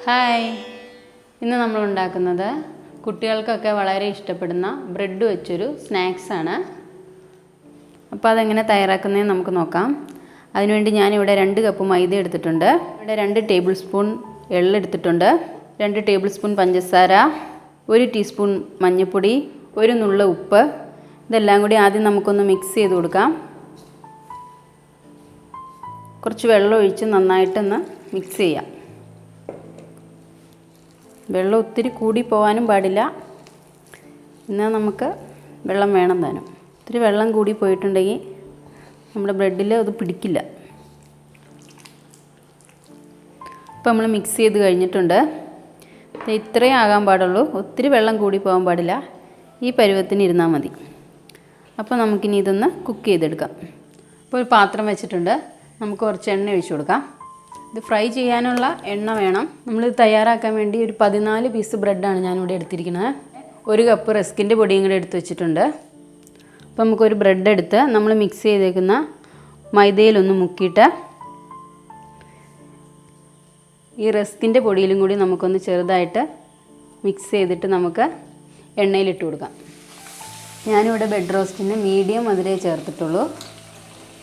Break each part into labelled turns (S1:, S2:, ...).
S1: Hi, ഇന്ന് നമ്മൾ ഉണ്ടാക്കുന്നത് കുട്ടികൾക്കൊക്കെ വളരെ ഇഷ്ടപ്പെടുന്ന ബ്രെഡ് വെച്ചൊരു സ്നാക്സാണ്. അപ്പോൾ അതെങ്ങനെ തയ്യാറാക്കുന്നതെന്ന് നമുക്ക് നോക്കാം. അതിനുവേണ്ടി ഞാനിവിടെ 2 കപ്പ് മൈദ എടുത്തിട്ടുണ്ട്. ഇവിടെ 2 ടേബിൾ സ്പൂൺ എള്ള് എടുത്തിട്ടുണ്ട്, 2 ടേബിൾ സ്പൂൺ പഞ്ചസാര, 1 ടീസ്പൂൺ മഞ്ഞൾപ്പൊടി, 1 നുള്ള ഉപ്പ്. ഇതെല്ലാം കൂടി ആദ്യം നമുക്കൊന്ന് മിക്സ് ചെയ്ത് കൊടുക്കാം. കുറച്ച് വെള്ളം ഒഴിച്ച് നന്നായിട്ടൊന്ന് മിക്സ് ചെയ്യാം. വെള്ളം ഒത്തിരി കൂടി പോകാനും പാടില്ല, എന്നാൽ നമുക്ക് വെള്ളം വേണം താനും. ഒത്തിരി വെള്ളം കൂടി പോയിട്ടുണ്ടെങ്കിൽ നമ്മുടെ ബ്രെഡിൽ അത് പിടിക്കില്ല. ഇപ്പോൾ നമ്മൾ മിക്സ് ചെയ്ത് കഴിഞ്ഞിട്ടുണ്ട്. ഇത്രയും ആകാൻ പാടുള്ളൂ, ഒത്തിരി വെള്ളം കൂടി പോകാൻ പാടില്ല. ഈ പരുവത്തിന് ഇരുന്നാൽ മതി. അപ്പോൾ നമുക്കിനി ഇതൊന്ന് കുക്ക് ചെയ്തെടുക്കാം. അപ്പോൾ ഒരു പാത്രം വെച്ചിട്ടുണ്ട്, നമുക്ക് കുറച്ച് എണ്ണ ഒഴിച്ചു കൊടുക്കാം. ഇത് ഫ്രൈ ചെയ്യാനുള്ള എണ്ണ വേണം. നമ്മളിത് തയ്യാറാക്കാൻ വേണ്ടി ഒരു 14 പീസ് ബ്രെഡാണ് ഞാനിവിടെ എടുത്തിരിക്കുന്നത്. 1 കപ്പ് റസ്കിൻ്റെ പൊടിയും കൂടെ എടുത്ത് വെച്ചിട്ടുണ്ട്. അപ്പോൾ നമുക്കൊരു ബ്രെഡ് എടുത്ത് നമ്മൾ മിക്സ് ചെയ്തേക്കുന്ന മൈദയിലൊന്ന് മുക്കിയിട്ട് ഈ റസ്കിൻ്റെ പൊടിയിലും കൂടി നമുക്കൊന്ന് ചെറുതായിട്ട് മിക്സ് ചെയ്തിട്ട് നമുക്ക് എണ്ണയിലിട്ട് കൊടുക്കാം. ഞാനിവിടെ ബ്രെഡ് റോസ്റ്റിന് മീഡിയം മധുരമേ ചേർത്തിട്ടുള്ളൂ.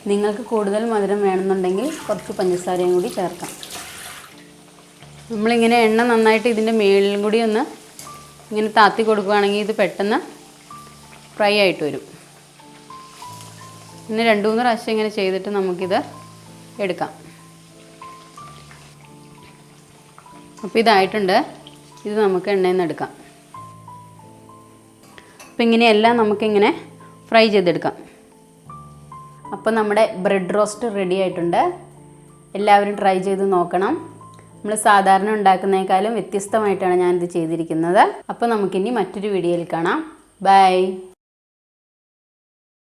S1: നിങ്ങൾക്ക് കൂടുതൽ മധുരം വേണമെന്നുണ്ടെങ്കിൽ കുറച്ച് പഞ്ചസാരയും കൂടി ചേർക്കാം. നമ്മളിങ്ങനെ എണ്ണ നന്നായിട്ട് ഇതിൻ്റെ മേളിലും കൂടി ഒന്ന് ഇങ്ങനെ താത്തി കൊടുക്കുകയാണെങ്കിൽ ഇത് പെട്ടെന്ന് ഫ്രൈ ആയിട്ട് വരും. പിന്നെ 2-3 പ്രാവശ്യം ഇങ്ങനെ ചെയ്തിട്ട് നമുക്കിത് എടുക്കാം. അപ്പോൾ ഇതായിട്ടുണ്ട്, ഇത് നമുക്ക് എണ്ണയിൽ നിന്ന് എടുക്കാം. അപ്പോൾ ഇങ്ങനെയെല്ലാം നമുക്കിങ്ങനെ ഫ്രൈ ചെയ്തെടുക്കാം. അപ്പോൾ നമ്മുടെ ബ്രെഡ് റോസ്റ്റ് റെഡി ആയിട്ടുണ്ട്. എല്ലാവരും ട്രൈ ചെയ്ത് നോക്കണം. നമ്മൾ സാധാരണ ഉണ്ടാക്കുന്നതിനേക്കാളും വ്യത്യസ്തമായിട്ടാണ് ഞാനിത് ചെയ്തിരിക്കുന്നത്. അപ്പോൾ നമുക്കിനി മറ്റൊരു വീഡിയോയിൽ കാണാം. ബൈ.